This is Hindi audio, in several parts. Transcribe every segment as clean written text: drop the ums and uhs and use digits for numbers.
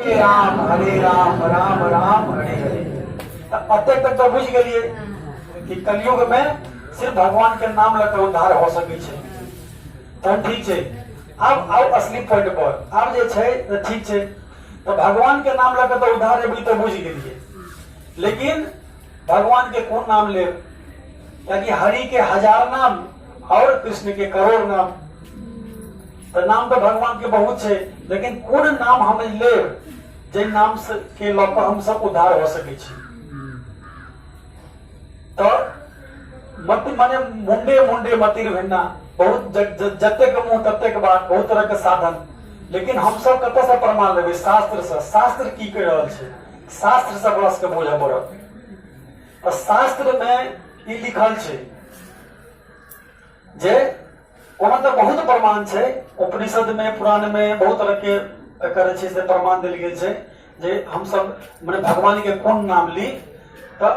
हरे राम राम राम हरे हरे। अत्य तक तो बुझ गए कि कलयुग में सिर्फ भगवान के नाम लेकर उद्धार हो सके छे। तो ठीक है, अब आओ असली पॉइंट पर। अब जे छे तो ठीक है, तो भगवान के नाम लेकर तो उद्धार है, तो बुझ गए। लेकिन भगवान के कौन नाम ले? ताकि हरि के 1000 नाम और कृष्ण के करोड़ नाम। तो नाम तो भगवान के बहुत है, लेकिन कौन नाम हम ले जे नाम से के लोग हम सब उद्धार हो सके छी? तो मत माने मुंडे मुंडे मतिर भिन्ना, बहुत जते के मुंह तते के बात, बहुत तरह के साधन। लेकिन हम सब कत से प्रमाण लेबे? शास्त्र से। शास्त्र की कह रहल छे? शास्त्र से बरस के बोझ पड़त। तो शास्त्र में ई लिखल छे जे ओना तो बहुत प्रमाण छे, उपनिषद में पुराण में बहुत तरह के करे छे से प्रमाण देल गेल छे जे हम सब माने भगवान के कौन नाम ली। तो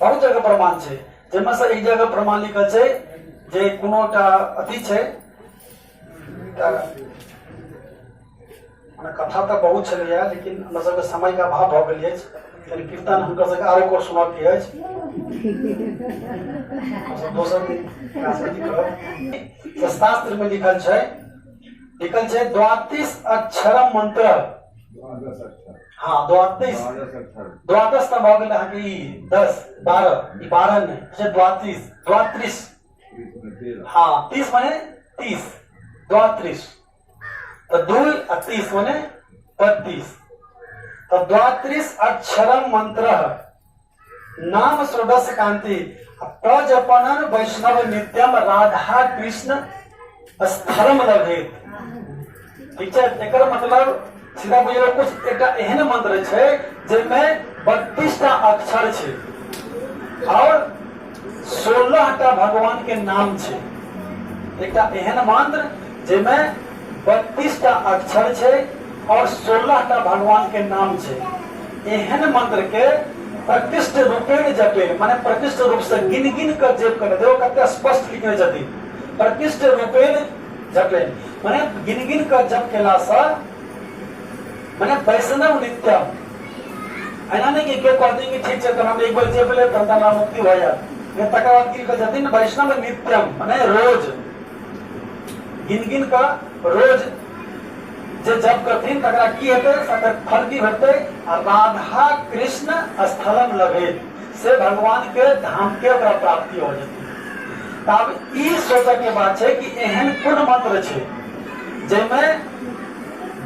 बहुत जगह प्रमाण छे, जेमे से एक जगह प्रमाण लिखल छे जे कोनोटा अथी छे, माने कथा तो बहुत छलैया, लेकिन हमरा सबके समय का अभाव भ गेल अछि। कीर्तन हम कर सके आरो को सुना के अछि दोसर दिन शास्त्र में लिखल छे 32 अक्षरम मंत्र। हाँ, 32 तो भ गेल अहाँ के 10 12 ई 12 नहीं, 32 हाँ 30 माने 30 32 तो 2 और 30 माने 32। तो 32 अक्षरम मंत्र नाम षोडश कांति प्रजपनन वैष्णव नित्यम राधा कृष्ण स्थलम लभेत। ठीक है, एकर मतलब सीधा बुझलो कुछ एकटा एहन मंत्र छे जेमें 32 टा अक्षर छे और 16 टा भगवान के नाम छे। एकटा एहन मंत्र जेमें 32 टा अक्षर छे और 16 टा भगवान के नाम छे। एहन मंत्र के प्रतिष्ठ रूपेण जपे, माने प्रतिष्ठ रूप से गिन गिन कर जप करे। देखो कते स्पष्ट लिखने छथि, प्रतिष्ठ रूपेण जपे माने गिन गिन कर जप केला से माने वैष्णव नित्यम। ऐना नहीं कि केओ कहते कि ठीक है तो हम एक बार जप ले तो हमरा मुक्ति हो जाए, ये तकर बाद की कहते हैं वैष्णव नित्यम माने रोज गिन गिन का रोज जे जप करथिन तकरा की हेतै? सकर फल की भेटतै? राधा कृष्ण स्थलम लभेत, से भगवान के धाम के ओकरा प्राप्ति हो जेतै। तब ई सोचे के बात है कि एहन कोन मंत्र छे जेमे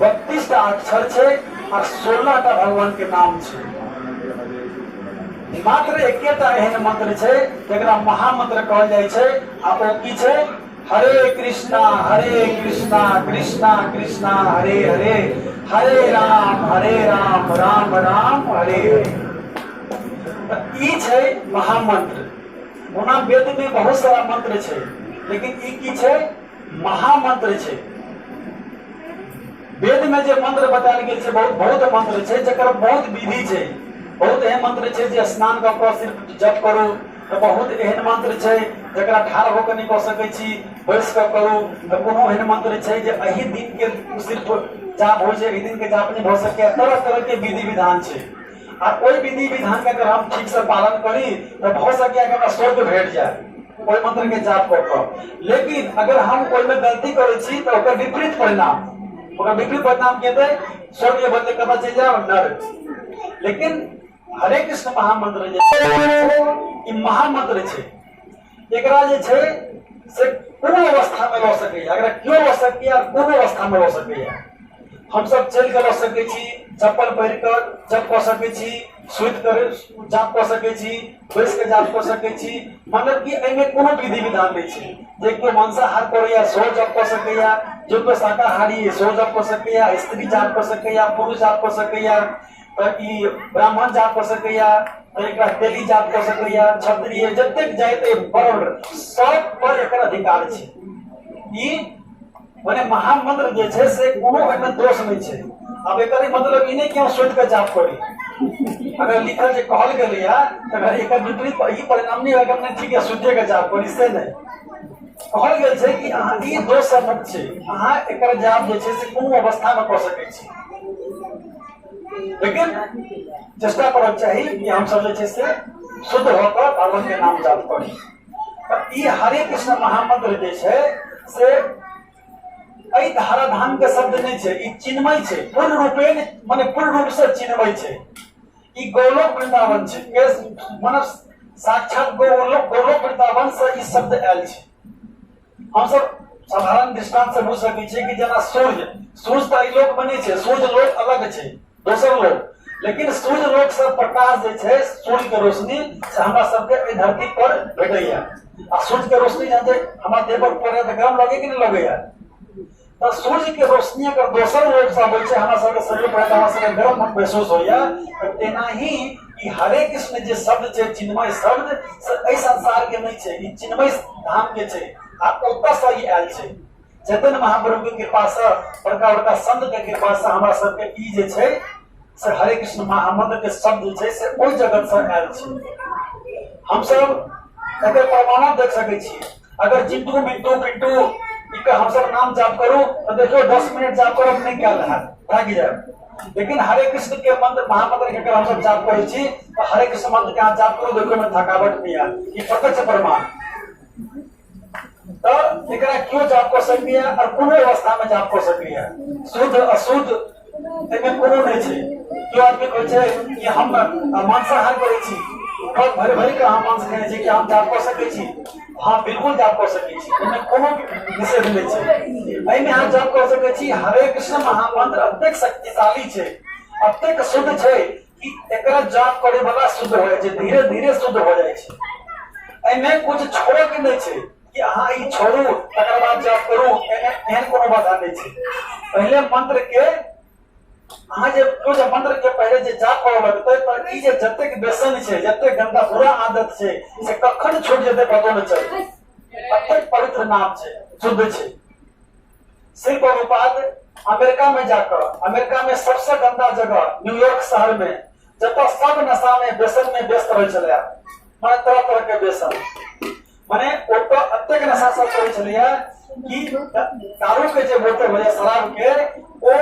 32 टा अक्षर छे और 16 टा भगवान के नाम छे। मात्र एकेटा एहन मंत्र छे जेकरा महामंत्र कहल जाय छे, आ ओ की छे? हरे कृष्णा कृष्णा कृष्णा हरे हरे, हरे राम राम राम हरे हरे। ई छे महामंत्र। ओना वेद में बहुत सारा मंत्र छे, लेकिन ई की छे? महामंत्र छे। वेद में जे मंत्र बतायल गेल छे बहुत मंत्र छे जकर बहुत विधि छे। बहुत एहन मंत्र छे जे स्नान क के सिर्फ जप करू, तो बहुत एहन मंत्र छे जकरा ठाढ़ होकर नहीं कह सकै छी, बैस कर करू। तो कोनो एहन मंत्र छे जे एही दिन के सिर्फ जाप हो छे, एही दिन के जाप नहीं हो सके। तरह तरह के विधि विधान छे, और कोई विधि विधान का अगर हम ठीक से पालन करी तो हो सके कि स्वर्ग भेट जाए कोई मंत्र के जाप कर। लेकिन अगर हम कोई में गलती करे छी तो ओकर विपरीत परिणाम की हेतै? स्वर्ग के बदले कतऽ चलि जाए? नरक। लेकिन हरे कृष्ण महामंत्र जे महामंत्र छे, एकरा जे छे से कोनो अवस्था में ल सके। अगर क्यों ल सके, कोनो अवस्था में ल सके। हम सब चल के ल सके छी, चप्पल पहिर कर जप कर सके छी, सुइत कर जाप कर सके छी, बैस के जाप कर सके छी। मतलब कि एमे कोनो विधि विधान नहीं छे। जे कोई मांसाहार करैया सो जप कर सकेया, जो कोई शाकाहारी सो जप कर सकेया, स्त्री जाप कर सकेया, पुरुष जाप कर सकेया, ब्राह्मण जाप कर सकेया, तेली जाप कर सकेया, क्षत्रिय जतेक जाति वर्ण सब पर एकर अधिकार छे। ई माने महामंत्र जे छे से कोनो एमे दोष नहीं छे। अब एकर मतलब ई नहीं कि हम सोच के जाप करी। अगर लिखल जे कहल गेलै या अगर एकर विपरीत ई परिणाम नहीं होगा कि ठीक है सोचे के जाप करी, से नहीं कहल गेल छे कि अहाँ ई दोष से मुक्त छे। अहाँ एकर जाप जे छे से कोनो अवस्था में क सकै छी। लेकिन चेष्टा करक चाही कि हम सब जे छै से शुद्ध होकर भगवान के नाम जाप करी। ई हरे कृष्ण महामंत्र जे छै से एहि धाराधाम के शब्द नहीं छै, ई चिन्मय छै, पूर्ण रूपेण माने पूर्ण रूप से चिन्मय छै। ई गोलोक वृंदावन छै, माने साक्षात गोलोक वृंदावन से ई शब्द आयल छै। हम सब साधारण दृष्टांत से बुझ सकै छियै कि जेना सूर्य तो ई लोक बने छै, सूर्य लोक अलग छै दोसर लोक, लेकिन सूर्य लोक से प्रकाश जे छै सूर्य के रोशनी से हमरा सबके एहि धरती पर भेटैया। आ सूर्य के रोशनी जे हमरा देह पर पड़े तो गरम लगे कि नहीं लगैया? तो सूर्य के रोशनी अगर दोसर लोक से आबै छै हमरा सबके शरीर पर हमरा सबके गरम महसूस होइया। तेना ही ई हरे कृष्ण जे शब्द छै चिन्मय शब्द एहि संसार के नहीं छै, ई चिन्मय धाम के छै। आ ओतऽ से ई आयल छै चैतन्य महाप्रभु के कृपा से, बड़का बड़का संत के कृपा से हमरा सबके ई जे छै से हरे कृष्ण महामंत्र के शब्द जे छै से ओहि जगत से आयल छै। हम सब एकर प्रमाण देख सकै छी। अगर चिंटू मिंटू पिंटू इनका हम सब नाम जाप करूं तो देखो 10 मिनट जाप करो नहीं क्या भागी जाए। लेकिन हरे कृष्ण के मंत्र महामंत्र के अगर हम सब जाप करै छी तो हरे कृष्ण मंत्र के जाप करो देखो में थकावट नहीं है, ये प्रत्यक्ष प्रमाण। तो एकरा क्यों जाप कर सकती है और कोनो अवस्था में जाप कर सकती है, शुद्ध अशुद्ध एमे कोनो नहीं छै। क्यों आदमी कहै छै कि हम मांसाहार करै छी, बहुत भरे भरे के हम मांस खाइ छी कि हम जाप कर सकै छी? हाँ बिल्कुल जाप कर सकै छी, एमे कोनो निषेध नहीं छै। एमे हम जाप कर सकै छी। हरे कृष्ण महामंत्र अत्यंत शक्तिशाली छै, अत्यंत शुद्ध छै कि एकरा जाप करे वाला शुद्ध हो जाय छै, धीरे धीरे शुद्ध हो जाय छै। एमे कुछ छोड़े के नहीं छै कि अहाँ ई छोड़ू तकर बाद जाप करू, एहन कोनो बाधा नहीं छै। पहले मंत्र के अहाँ जे मंत्र के पहले जे जाप करऽ लगतै पर ई जे जतेक व्यसन छै, जतेक गंदा बुरा आदत छै से कखन छूट जेतै पतो नहीं चलतै। अत्यंत पवित्र नाम छै, शुद्ध छै। श्री प्रभुपाद अमेरिका में जाकर, अमेरिका में सबसे गंदा जगह न्यूयॉर्क शहर में जब सब नशा में व्यसन में व्यस्त रह चले, माने तरह तरह के व्यसन, माने ओतो अत्यंत नशा सब करे छलिए कि दारू के जे बोतल होय शराब के ओ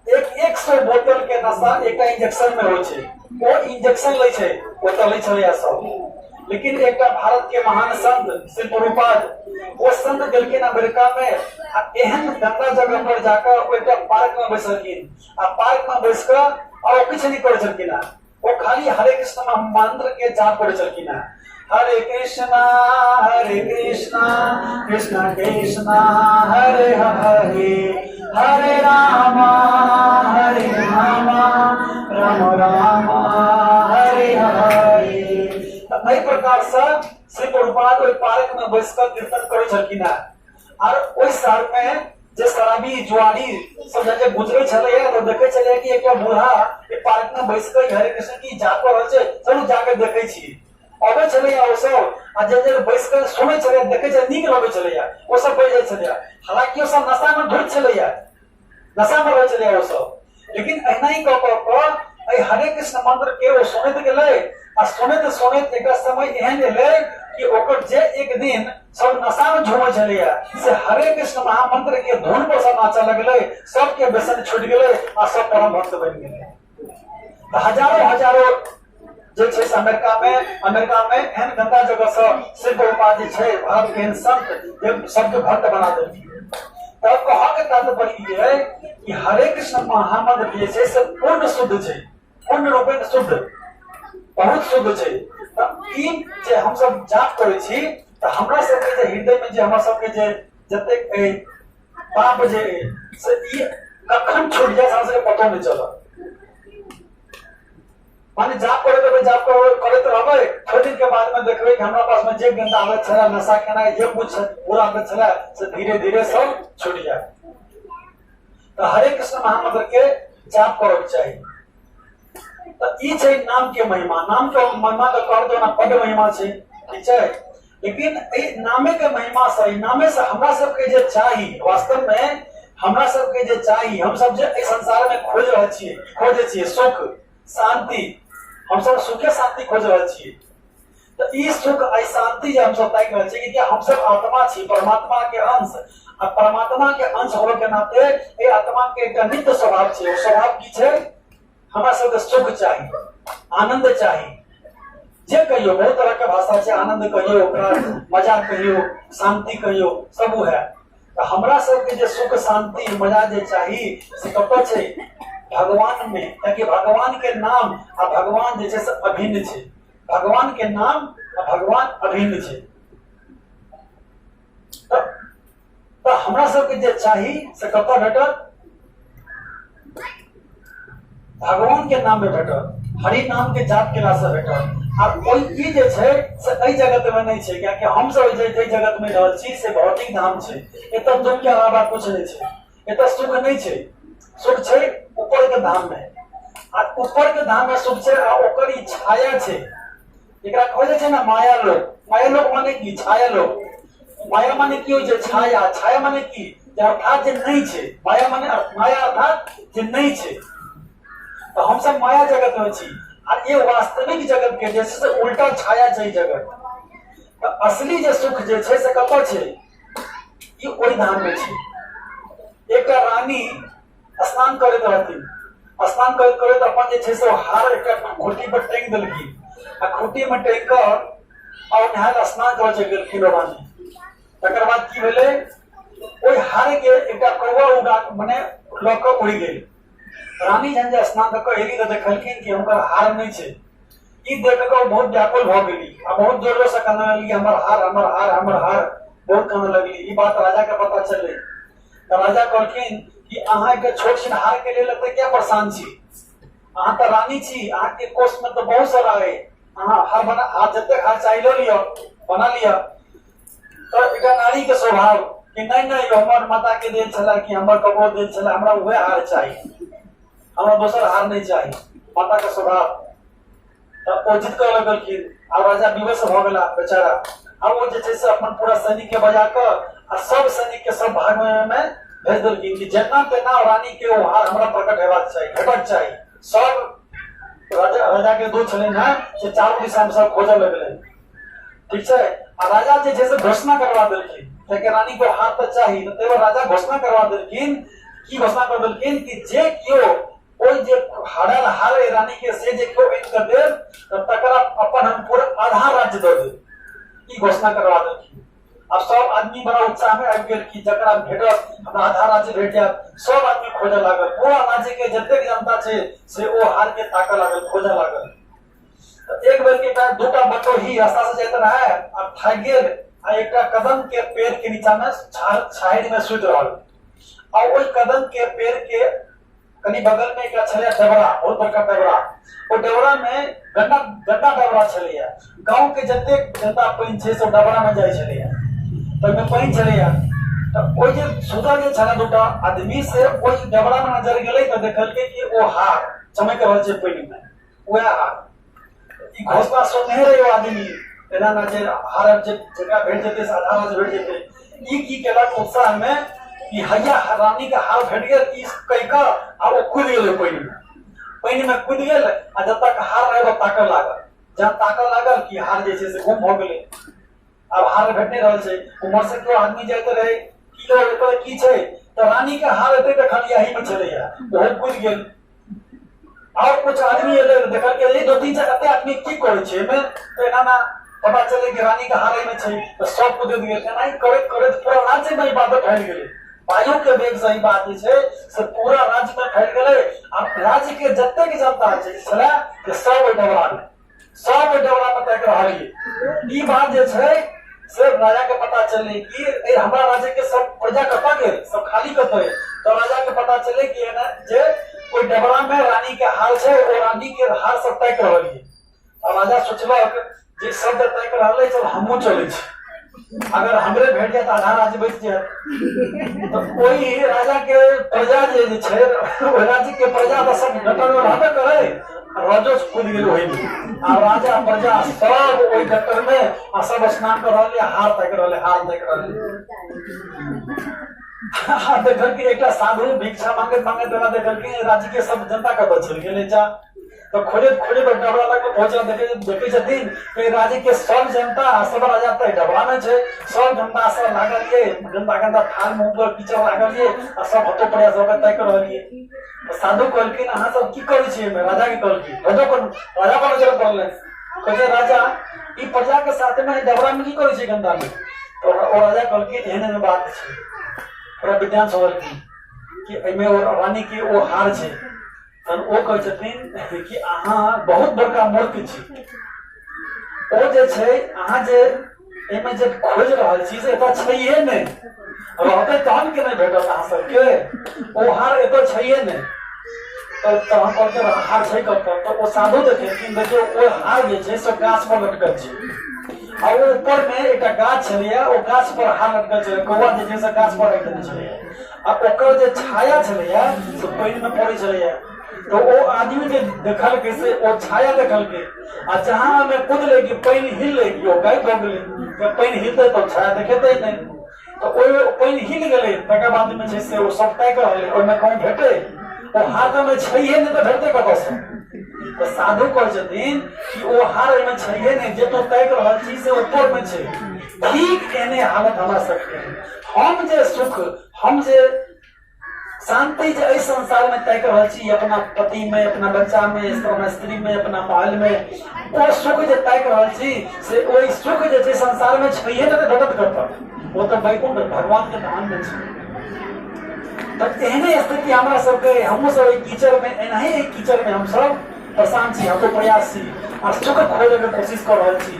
100 बोतल के नशा एक इंजेक्शन में होय छै, वो इंजेक्शन ले छै ओतो ले छलिए सब। लेकिन एक भारत के महान संत श्री प्रभुपाद वो संत गेलखिन अमेरिका में, एहन गंदा जगह पर जाकर एक पार्क में बैसलखिन, आ पार्क में बैस कर और कुछ नहीं करे छलखिन, वो खाली हरे कृष्ण मंत्र के जाप करे छलखिन। हरे कृष्णा कृष्णा कृष्णा हरे हरे, हरे रामा राम राम हरे हरे। एहि प्रकार से श्री प्रभुपाद ओहि पार्क में बैसकर कीर्तन करे छलखिन। और ओहि शहर में जे शराबी जुआरी सब जे गुजरे छले तो देखे छले कि एक बूढ़ा पार्क में बैसकर हरे कृष्ण की जाप कर रहल छै, चलू जाके देखे छी। अबै छले ओ सब आ जे बैसकर सुनै छले देखे छले नीक लगे छले, ओ सब बैठ जाय छले। हालांकि ओ सब नशा में धुत छले, नशा में रह छले ओ सब, लेकिन एना ही कह हरे कृष्ण मंत्र के वो सुनैत गेलै आ सुनैत एक समय एहन एलै कि ओकर जे एक दिन सब नशा में झूमै छलिए से हरे कृष्ण महामंत्र के धुन पर सब नाचऽ लगलै, सबके व्यसन छूट गेलै आ सब परम भक्त बनि गेलै। हजारों जे छै अमेरिका में एहन गंदा जगह से श्री प्रभुपाद जे छै भारत के संत जे सबके भक्त बना देलखिन। तब कहा के तात्पर्य ये है कि हरे कृष्ण महामंत्र जे छै से पूर्ण शुद्ध छै, पूर्ण रूपेण शुद्ध, बहुत शुद्ध छै। ई जे हम सब जाप करै छी त हमरा सबके जे हृदय में जे हमरा सबके जे जतेक पाप जे से ई कखन छूट जाय हमरा सबके पतो नहीं चलत। माने जाप करैत रहबै, थोड़े दिन के बाद में देखबै कि हमरा पास में जे गंदा आदत छला, नशा केना जे कुछ बुरा आदत छला से धीरे धीरे सब छूट जाए। तो हरे कृष्ण महामंत्र के जाप करक चाही। तो ई छै नाम के महिमा, नाम के महिमा तो कह दो ना बड़ महिमा छै, ठीक छै। लेकिन ए नामे के महिमा से, नामे से हमरा सबके जे चाही वास्तव में, हमरा सबके जे चाही, हम सब जे ए संसार में खोज रहल छियै, खोजे छियै सुख शांति, हम सब सुखे शांति खोज रहल छियै। तो ई सुख आ शांति जे हम सब ताकि रहल छियै कि हम सब आत्मा छी, परमात्मा के अंश, आ परमात्मा के अंश होवे के नाते ए आत्मा के एक नित्य स्वभाव छै। स्वभाव की छै हमरा सबके सुख चाहिए, आनंद चाहिए, जे कहियो बहुत तरह के भाषा छै, आनंद कहियो, ओकरा मजा कहियो, शांति कहियो, सब है। तो हमरा सबके जे सुख शांति मजा जे चाहिए से कतऽ छै? भगवान में। ताकि भगवान के नाम आ भगवान जे छै से अभिन्न छै, भगवान के नाम आ भगवान अभिन्न छै। तो हमरा सबके जे चाही से कतऽ भेटत? भगवान के नाम में भेटत, हरि नाम के जाप केला से भेटत। आ कोई की जे छै से एहि जगत में नहीं छै, कियाकि हम सब जे जगत में रहल छी से भौतिक धाम छै। एतऽ दुख के अलावा कुछ नहीं छै, एतऽ सुख नहीं छै। सुख छै ऊपर के धाम में, आ ऊपर के धाम में सुख छै आ ओकर ई छाया छै। एकरा कहल छै ना माया लोक। माया लोक माने की? छाया लोक। माया माने की होइ छै? छाया। छाया माने की? अर्थात जे नहीं छै। माया माने माया अर्थात जे नहीं छै। तो हम सब माया जगत में छी, और ये वास्तविक जगत के जे से उल्टा छाया छै जगत। तो असली जे सुख जे छै से कतऽ छै? ई ओहि धाम में छै। एक रानी स्नान करैत रहथिन, स्नान करैत करैत अपन जे छै से हार एकटा खूंटी पर टांगि देलखिन, आ खूंटी में टांगि कऽ और नहाय स्नान करऽ चलि गेलखिन रानी। तकर बाद की भेलै? ओहि हार के एकटा कौआ उड़ा मने लऽ कऽ उड़ि गेल। रानी जहन जे स्नान कऽ कऽ एली तऽ देखलखिन कि हुनकर हार नहीं छै। ई देख कऽ बहुत व्याकुल भऽ गेली आ बहुत जोर से कानऽ लगली, हमर हार, हमर हार, हमर हार, बहुत कानऽ लगली। ई बात राजा के पता चललै तऽ राजा कहलखिन कि अहाँ के छोट छिन हार के लेल एते क्या परेशान छी? अहाँ तऽ रानी छी, अहाँ के कोष में तो बहुत सारा है, अहाँ हार बना, हाथ जते हार चाहिए लो लियो, बना लिया। तो एकटा नारी के स्वभाव कि नहीं नहीं हमर माता के देल छला कि हमर कबो देल छला, हमरा उहे हार चाहिए, हमरा दोसर हार नहीं चाहिए। माता के स्वभाव। तो ओ जिद कर लगलखिन, आ राजा विवश भऽ गेला बेचारा। अब वो जे छै से अपन पूरा सैनिक के बजा कऽ आ सब सैनिक के सब भाग में भेज देलखिन कि जेना तेना रानी के ओ हार हमरा प्रकट हेबाक चाहिए, भेटक चाहिए। सब राजा के दूत छलै ना से चारों दिशा में सब खोजऽ लगलै। ठीक छै। आ राजा जे छै से घोषणा करवा देलखिन, कियाकि रानी को हार तो चाहिए। तो तेवर राजा घोषणा करवा देलखिन, की घोषणा कर देलखिन कि जे कियो ओइ जे हारल हार रानी के से जे कियो आनि कऽ देब तकरा अपन हम पूरा आधा राज्य दऽ देब। ई घोषणा करवा देलखिन। अब सब आदमी बड़ा उत्साह में आबि गेल कि जकरा भेटत हमरा आधा राज्य भेट जायत। सब आदमी खोजऽ लागल, पूरा राज्य के जतेक जनता छै से ओ हार के ताकऽ लागल, खोजऽ लागल। एक बेर के बाद दूटा बटोही रास्ता से जाइत रहे, अब थाकि गेल आ एकटा कदम के पेड़ के नीचा में छाहरि में सुति रहल। और ओहि कदम के पेड़ के कनी बगल में एकटा छलै डबरा, बहुत बड़का डबरा। ओ डबरा में गड्ढा डबरा छलैया। गांव के जतेक जनता पानि छै से डबरा में जाइ छलैया, तो में पानि छलैया। तो ओहि जे सुतल जे छलै दूटा आदमी से ओहि डबरा में नजर गेलै तऽ देखलकै कि ओ हार चमक रहल छै पानि में, वएह हार। ई घोषणा सुनने रहे आदमी, एना ना जे हार जेकरा भेट जेतै से आधा राज्य भेट जेतै। ई की केलक उत्साह में कि हैया रानी के हार भेट गेल, ई कहि कऽ आ ओ कूदि गेलै पानि में। पानि में कूदि गेल आ जब तक हार रहै ताकऽ लागल। जब ताकऽ लागल कि हार जे छै से गुम भऽ गेलै, अब हार भेट नहीं रहल छै। उम्हर से केओ आदमी जाइत रहे कि एतऽ की छै, तऽ रानी के हार एतै देखलियै एही में छलैया, बहुत कूदि गेल। और कुछ आदमी एले देखलकै ये दो तीन चार कते आदमी की करै छै एमे, तो एना ना पता चले कि रानी के हार में छै तो सब कूदि गेल। एना ही करैत करैत पूरा राज्य में बात फैल गेलै। वायु के वेग से ही बात छै से पूरा राज्य में फैल गेलै। अब राज्य के जतेक जनता छै छलै कि सब ओइ डबरा में, सब ओइ डबरा में तैक रहलियै। ई बात जे छै से राजा के पता चललै कि हमरा राज्य के सब प्रजा कतऽ गेल, सब खाली कतऽ है। तो राजा के पता चले कि एना जे कोई डबरा में रानी के हार छै, ओ रानी के हार सब तैक रहलियै। और राजा सोचलक जे सब तैक रहलै चल हमहूँ चलै छी, अगर हमरे भेट जाए तो आधा राज्य बच जाए। तो कोई राजा के प्रजा जे छै, ओहि राज्य के प्रजा तो सब गटर में रहबे करे, राजो कूद गेल ओहि में। आ राजा प्रजा सब ओहि गटर में आ सब स्नान कर रहले, हार तैक रहले, हार तैक रहले। हाँ देखल कि एकटा साधु भिक्षा मांगैत मांगैत देखल कि राज्य के सब जनता कतऽ चलि गेलै। जा तो खोजे खोजे तो डबरा लग पहुंचा देखे छथिन कि राज्य के सब जनता सब राजा तक डबरा में छे, सब जनता सब लागल ये गंदा गंदा थाल में ऊपर कीचड़ लागल ये आ सब हतो प्रयास होकर तय कर रहलिए। तो साधु कहलखिन अहाँ सब की करै छियै? राजा के कहलखिन राजा पर नजर पड़लै, कहै राजा ई प्रजा के साथ में डबरा में की करै छियै गंदा में? तो ओ राजा कहलखिन एहन बात छै, पूरा विद्वान कहलखिन कि एमे ओ रानी के ओ हार छै। तन ओ कहै छथिन कि अहाँ बहुत बड़का मूर्ख छी, ओ जे छै अहाँ जे एमे जे खोज रहल छी से एतऽ छैहे नहि, रहतै तहन के नहि भेटत अहाँ सबके, ओ हार एतऽ छैहे नहि। तो हम कहते हार छै कतऽ? तो ओ साधु देखेथिन, देखियौ ओ हार जे छै से गाछ पर लटकल छै आ ओ ऊपर में एकटा गाछ छलैया, ओ गाछ पर हार लटकल छलै, कौआ जे छै से गाछ पर राखि देने छलैया आ ओकर जे छाया छलैया से पानि में पड़ै छलैया। तो ओ आदमी जे देखलकै से ओ छाया देखलकै आ जहां में कूदले कि पानि हिललै कि ओ गायब भ गेलै, जब पानि हिलतै तो छाया देखेतै नहीं। तो ओहि पानि हिल गेलै, तकर बाद में छै से ओ सब तय कर रहलै ओहिमे कहूँ भेटै, ओ हाथ में छैहे नहीं तो भेटतै कतऽ से? तो साधु कहै छथिन कि ओ हार एहिमे छैहे नहीं, जे तो तय कर रहल छी से ऊपर में छै। ठीक एहने हालत हमरा सबके, हम जे सुख, हम जे शांति जे इस संसार में तय कर रहल छी, अपना पति में, अपना बच्चा में, अपना स्त्री में, अपना महल में, वो सुख जे तय कर रहल छी से ओहि सुख जे छै संसार में छैहे नहीं तो भेटत कतऽ? वो तो वैकुंठ भगवान के धाम में छै। तो एहने स्थिति हमरा सबके, हमहूँ सब एक कीचड़ में, एनाही एक कीचड़ में हम सब परेशान छी, हम तो प्रयास छी और सुख खोजे के कोशिश कर रहल छी,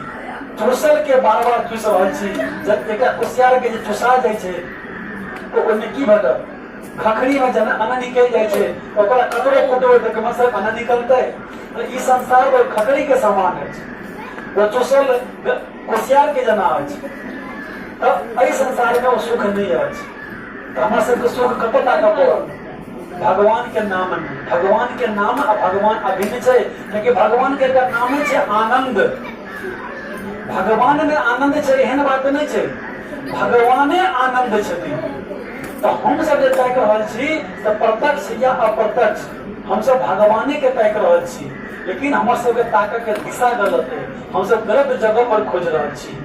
चूसल के बार बार चूस रहल छी। जब एकटा कुसियार के जे चुसा जाइ छै तो ओहिमे की भेटत? खखड़ी में जना अन्न निकल जाए छे, ओकरा कतरो कुटो त कम से अन्न निकलतै। तो ई संसार वो खखड़ी के समान है, वो चुसल कुसियार के जना है। तो एहि संसार में वो सुख नहीं है। तो हमरा सबके सुख कतऽ ताकऽ पड़त? भगवान के नाम में। भगवान के नाम आ भगवान अभिन्न छै, लेकिन भगवान के नाम छै आनंद। भगवान में आनंद छै एहन बात नहीं छै, भगवाने आनंद छथिन। तो हम सब जे तय कर रहल छी तो प्रत्यक्ष या अप्रत्यक्ष हम सब भगवाने के तय कर रहल छी, लेकिन हमर सबके ताकत के दिशा गलत है। हम सब गलत जगह पर खोज रहल छी,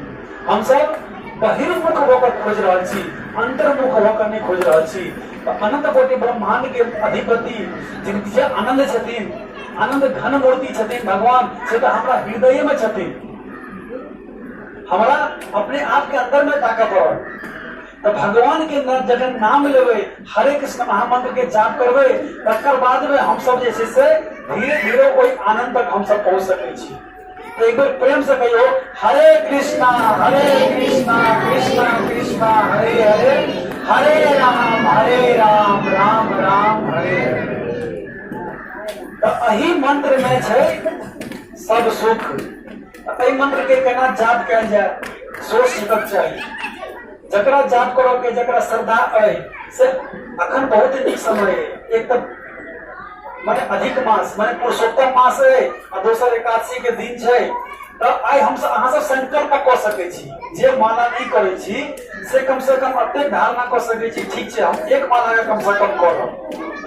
हम सब बहिर्मुख होकर खोज रहल छी, अंतर्मुख होकर नहीं खोज रहल छी। तो अनंत कोटि ब्रह्मांड के अधिपति जिनके आनंद छथिन, आनंद घन मूर्ति छथिन भगवान, से तो हमारा हृदय में छथिन, हमारा अपने आप के अंदर में ताकत पड़त। तो भगवान के जखन नाम लेबै, हरे कृष्ण महामंत्र के जाप करबै, तकर बाद में हम सब जैसे से धीरे धीरे कोई आनंद तक हम सब पहुंच सकै छी। तो एक बार प्रेम से कहियो हरे कृष्णा कृष्णा कृष्णा हरे हरे, हरे राम राम राम हरे हरे। तो अही मंत्र में छै सब सुख। एहि मंत्र के केना जाप कयल जाय सोच सकक चाहिए। जकरा जाप करो के जकरा श्रद्धा है से अखन बहुत नीक समय है। एक तो माने अधिक मास माने पुरुषोत्तम मास है और दोसर एकादशी के दिन छै। तो आई हम सब अहाँ सब संकल्प क सकै छी, जे माला नहीं करे छी से कम अतेक धारणा क सकै छी, ठीक छै हम एक माला के कम से कम करब,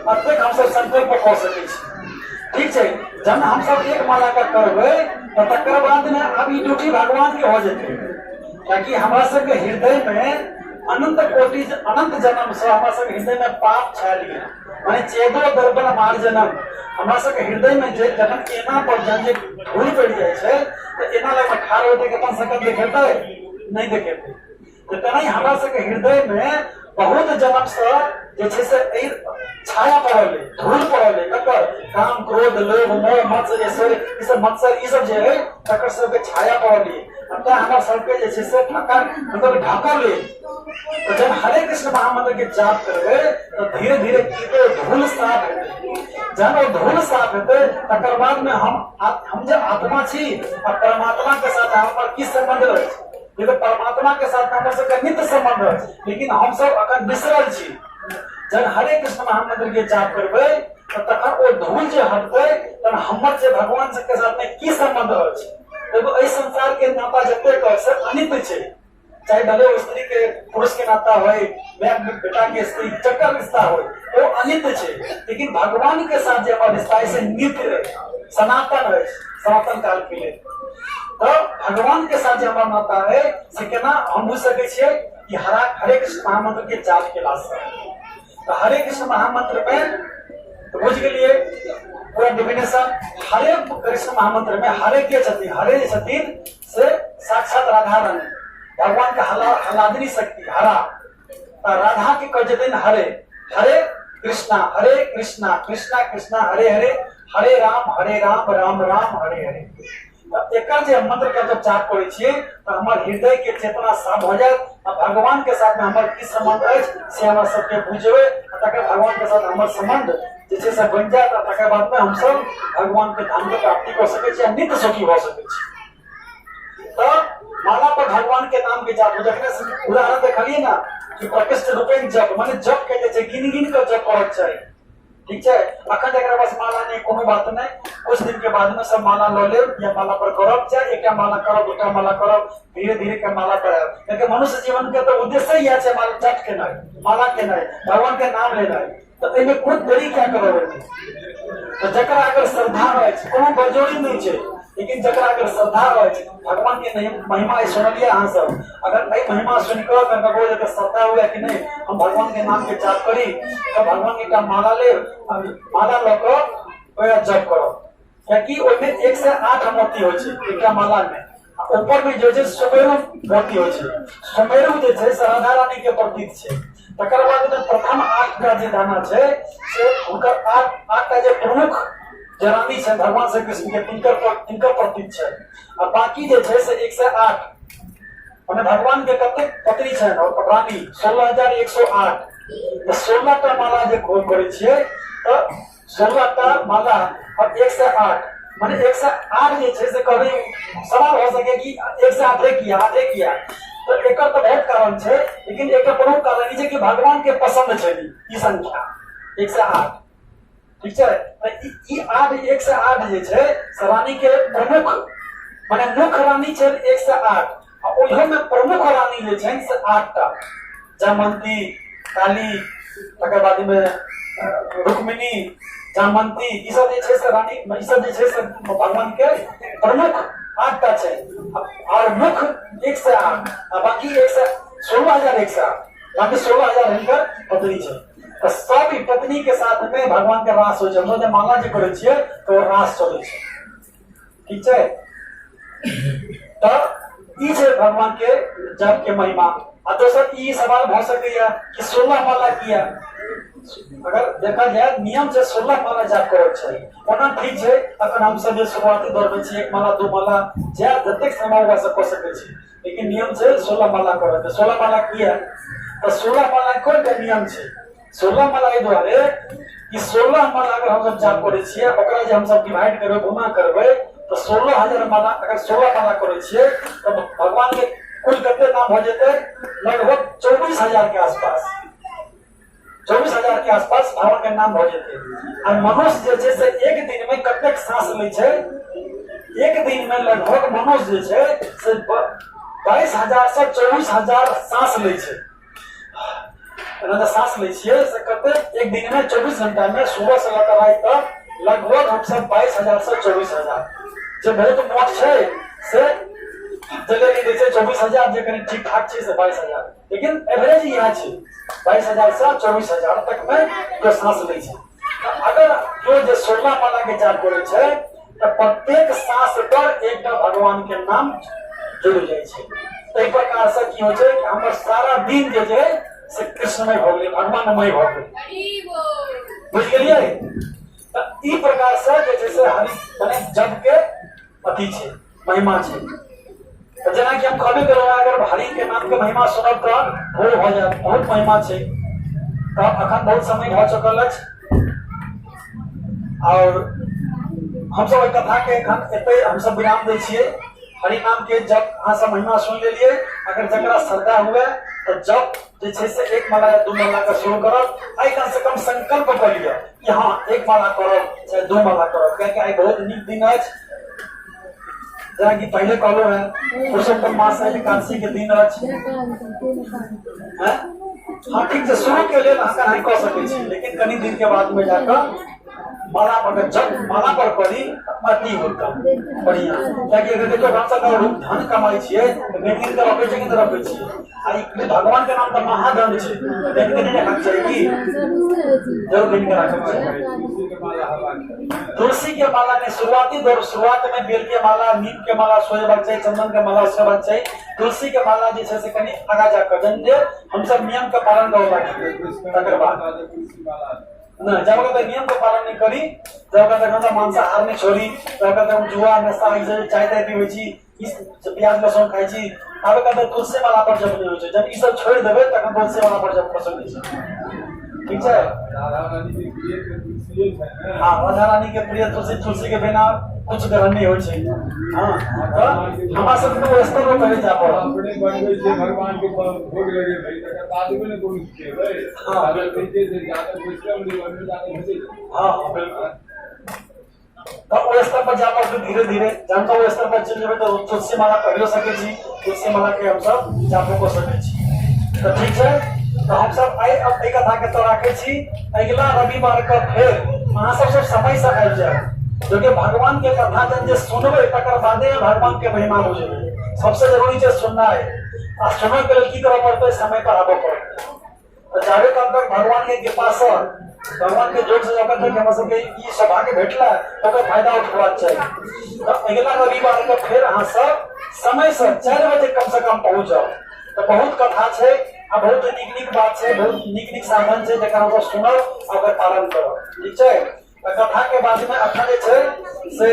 अतेक हम सब संकल्प क सकै छी, ठीक छै। जब हम सब एक माला का करबै तो तकर बाद में अब ई ड्यूटी भगवान के हो जेतै, ताकि हमारा सबके हृदय में अनंत कोटि अनंत जन्म से हमारा सबके हृदय में पाप छायल है, माने चेदो दर्पण मार्जनम। हमारा सबके हृदय में जे जखन एना पर जे धूल पड़ जाय छै तो एना लग ठाड़ होते के अपन सकत देखेतै नहीं देखेतै। तो तनाई हमारा सबके हृदय में बहुत जन्म से जे छै से छाया पड़ल है, धूल पड़ल है, तकर काम क्रोध लोभ मोह मत्सर ई सब जे है तकर सबके छाया पड़ल है। अतः हमारे सबके जे छै से मतलब ढकल है। तो जब हरे कृष्ण महामंत्र के जाप करबे तो धीरे धीरे की धूल साफ हेतै। जब वो धूल साफ हेतै तकर बाद में हम जब आत्मा छी और परमात्मा के साथ हमार की संबंध रहे, ये तो परमात्मा के साथ हमारे सबके नित्य संबंध है, लेकिन हम सब अखन बिसरल छी। जब हरे कृष्ण महामंत्र के जाप करबे तो तखन वो धूल जे हटतै तब हमर से भगवान के साथ में की संबंध अछि। देखो इस संसार के नाता जते से अनित्य छै, चाहे भले वो स्त्री के पुरुष के नाता हो, बेटा के स्त्री जकर रिश्ता हो, वो अनित्य छै, लेकिन भगवान के साथ जो हमारा रिश्ता है से नित्य है। सनातन है, सनातन काल के लिए। तो भगवान के साथ जो हमारा नाता है से केना हम बुझ सके छियै कि हरे कृष्ण महामंत्र के जाप के लास्ट। तो हरे कृष्ण महामंत्र में तो बुझ गेलिए पूरा डिफिनेशन। हरे कृष्ण महामंत्र में हरे के छथिन, हरे छथिन से साक्षात राधा रानी, भगवान के हलादनी शक्ति हरा। राधा के कह छथिन हरे, हरे कृष्णा कृष्णा कृष्णा हरे हरे, हरे राम राम राम हरे हरे। एक मंत्र के जब जाप करे छियै तो हमारे हृदय के चेतना साफ हो जाए। भगवान के साथ में हमारे की संबंध है से हमरा सबके बुझेबे, तकर भगवान के साथ हमारे संबंध जैसे से बन जाए तकर बाद में हम सब भगवान के धाम के प्राप्ति कर सके छी, नित्य सुखी हो सके छी। तो माला पर भगवान के नाम के जाप जखने उदाहरण देखलिए ना कि प्रतिष्ठ रूपेण जप माने जप के जे गिन गिन के जप करक चाहिए, ठीक है। अखन जकरा पास माला नहीं कोनो बात नहीं, कुछ दिन के बाद में सब माला लो ले या माला पर करब, चाहे एक माला करब दूटा माला करब, धीरे धीरे के माला करब। लेकिन मनुष्य जीवन के तो उद्देश्य ही है माला जप के नहीं, माला के नहीं, भगवान के नाम लेना है। तो इनमें खुद देरी क्या करोगे? तो जकरा अगर श्रद्धा है कोनो बजोरी नहीं है, लेकिन जकरा अगर श्रद्धा है भगवान की महिमा सुनलिए अहाँ सब, अगर नहीं महिमा सुनकर अगर श्रद्धा हुआ कि नहीं हम भगवान के नाम के जाप करी तो भगवान के माला ले, माला लकर जप करो, क्योंकि उसमें 1 से 8 मोती हो एक माला में। ऊपर में जो सुमेरु मोती हो, सुमेरु जो है राधा रानी के प्रतीक है। तकर बाद में प्रथम 8 का जो दाना है से उनकर 8 का जो प्रमुख जरानी है भगवान श्री कृष्ण के तिनकर प्रतीक है। और बाकी जो है से 1 से 8 माने भगवान के कते पत्नी है और रानी 16,108। तो 16टा माला जो खोल करे छिए तो 16टा माला और 1 से 8 माने 1 से 8 जे है से कभी सवाल हो सके कि 1 से आधे किया। तो एक तो बहुत कारण है, लेकिन एक प्रमुख कारण है कि भगवान के पसंद है ई संख्या 1 से 8, ठीक है। तो ई 8 1 से 8 जे है रानी के प्रमुख माने मुख्य रानी है 1 से 8, और ओहो में प्रमुख रानी जे है से 8टा जयमंती, काली, तकर बाद में रुक्मिणी, जामंती, ई सब जे है से रानी, ई सब जे है से भगवान के प्रमुख 8टा है। और मुख्य 1 से 8 और बाकी 1 से 16,108, बाकी 16,000 हिनकर पत्नी है। तो सब पत्नी के साथ में भगवान के रास हो जब माला जो करे छिए तो रास चले छै, ठीक है। तो ई छै भगवान के जप के महिमा। और दोसर ई सवाल भ सकैया कि 16 माला किया, अगर देखा जाए नियम से 16 माला जाप करे छै, ओना ठीक है। अखन हम सब शुरुआती दौर में छी 1 माला 2 माला जतेक समय हुआ से कर सके छी, लेकिन नियम से 16 माला करे। तो 16 माला किया तो 16 माला कोन के नियम छै? 16 माला ए दुआरे कि 16 माला अगर हम सब जाप करे छिए ओकरा जे हम सब डिवाइड करबै गुना करबै तो 16,000 माला अगर 16 माला करे छिए तो भगवान के कुल कितने नाम हो जेते? लगभग 24,000 के आसपास, 24,000 के आसपास भगवान के नाम हो जेते। और मनुष्य जे से एक दिन में कतेक सांस ले छै? एक दिन में लगभग मनुष्य जे से 22,000 से 24,000 सांस ले छै। सांस ले छिए से कते एक दिन में 24 घंटा में सुबह से लेकर रात तक लगभग हम सब 22,000 से 24,000 जो बहुत मोट है से जगह नहीं देखे 24,000 जे कहीं ठीक ठाक है से 22,000, लेकिन एवरेज यहाँ है 22,000 से 24,000 तक में जो सांस ले छै। अगर जो 16 माला के जाप करे छै तो प्रत्येक सांस पर एक भगवान के नाम जुड़ जाए छै। तो एक प्रकार से की हो छै कि हमर सारा दिन जे है से कृष्णमय हो गए, भगवानमय हो गए, बुझ गेलिए। तो ई प्रकार से जैसे हरि माने जप के अथी छै, महिमा छै। तो जना कि हम कहबे करो अगर हरि के नाम के महिमा सुनब तो भोर हो जाए, बहुत महिमा छै। तो अखन बहुत समय भ चुकल अछि और हम सब कथा के एखन एते हम सब विराम दै छियै। हरि नाम के जप अहाँ सब महिमा सुन लेलिए। अगर जकरा श्रद्धा हुए तो जप जे से 1 माला या 2 माला का शुरू करब। आई कम से कम संकल्प कर लिया कि हाँ 1 माला करब चाहे 2 माला करब, क्योंकि आई बहुत नीक दिन अछि। जरा कि पहले कहलो है पुरुषोत्तम मास है, एकादशी के दिन अछि। हाँ ठीक है, शुरू के लिए कह सके छी, लेकिन कनी दिन के बाद में जाकर माला पर जब माला पर पड़ी अति उत्तम बढ़िया ताकि अगर देखो हम सब धन कमाई छिए बेटी के रखे छै कि रखे छिए आई भगवान के नाम का महाधन छै बेटी के रखना चाहिए जरूर बेटी के रखना चाहिए। तुलसी के माला में शुरुआत में बेल के माला, नीम के माला सोएबाक चाहिए, चंदन के माला सोएबाक चाहिए। तुलसी के माला जे छै से कनी आगा जाकर जन हम सब नियम का पालन करबाक तकर बाद न जब तक नियम का पालन नहीं करी जब तक हम मांसाहार नहीं छोड़ी जब तक हम जुआ नशा चाय ताय पीबै छी प्याज लहसुन खाई छी आबे कहते तुलसी माला पर जब नहीं होय छै जब ई सब छोड़ देबे तखन तुलसी माला पर जब पसंद छै ठीक है। हाँ राधा रानी के प्रिय तुलसी के बिना कुछ ग्रहण नहीं होय छै। हाँ हमरा सब तो स्तर पर पहले जा पर अपने बनबै छै भगवान के भोग लगे भाई तकर बाद में कोन केबै। हां अगर कहते से ज्यादा विश्राम नहीं बनबै ज्यादा भेटै। हां बिल्कुल तो वो स्तर पर जा पर धीरे धीरे जब तो वो स्तर पर चल जेबै तो तुलसी माला पढ़ियो सके छी, तुलसी माला के हम सब जापो को सके छी। तो ठीक है तो हम सब आई अब एक कथा के तो राखे छी अगला रविवार का फिर अहाँ सब समय से आबि जाए जो कि भगवान के कथा जन जे सुनबे तकर बादे भगवान के महिमा बुझबे। सबसे जरूरी चीज सुनना है आ सुनने के लिए की करना पड़ता है समय पर आबो पड़ता है। तो जावे तक भगवान के कृपा से भगवान के जोग से जब तक हम सब के ई सौभाग्य भेटला तो फायदा उठवा चाहिए। तो अगला रविवार का फिर अहाँ सब समय से 4 बजे कम से कम पहुंच जाओ। तो बहुत कथा है आ बहुत नीक बात है, बहुत नीक साधन है जकर हम सुनो और पालन करो ठीक है। कथा के बाद में अखन जे छै से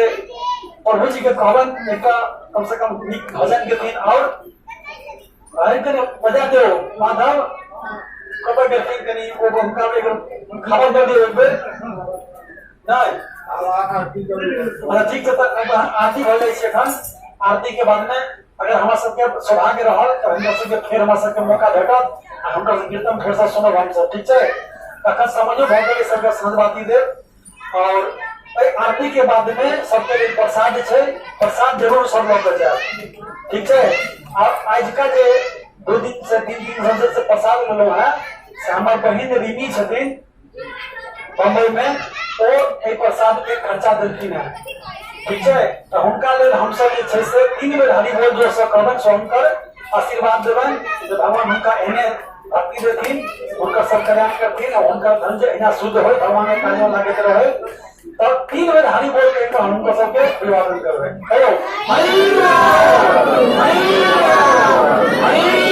प्रभु जी के कहलन एक कम से कम नीक भजन के दिन और भाई के बजा दो माधव कब के कनी वो हमका खबर दे दियो एक बेर नहीं आरती करू ठीक है। तो आरती हो जाए छै एखन आरती के बाद में अगर हमरा सबके सौभाग्य रहल तो हमरा सबके फिर हमरा सबके मौका भेटत हमरा कीर्तन फिर से सुनब हम सब ठीक है। तखन समझो भऽ गेलै सबके साँझबाती दे और आरती के बाद में सबके लिए प्रसाद है प्रसाद जरूर सब लोग जाए ठीक है। और आज का जे 2 दिन से 3 दिन से प्रसाद मिलो है से हमारे बहन रिमी छथिन बम्बई में वो प्रसाद के खर्चा देलखिन है ठीक है। तो हुनका लेल हम सब जे छै से 3 बेर हरि बोल जोर से कहबन सो हुनकर आशीर्वाद देबन जे भगवान हुनका एहने भक्ति देथिन हुनकर सब कल्याण करथिन और हुनकर धन जे एना शुद्ध होय भगवान के काज में लागत रहे। तो 3 बेर हरि बोल के हम सबके अभिवादन करबै। कहियो हरि बोल हरि बोल हरि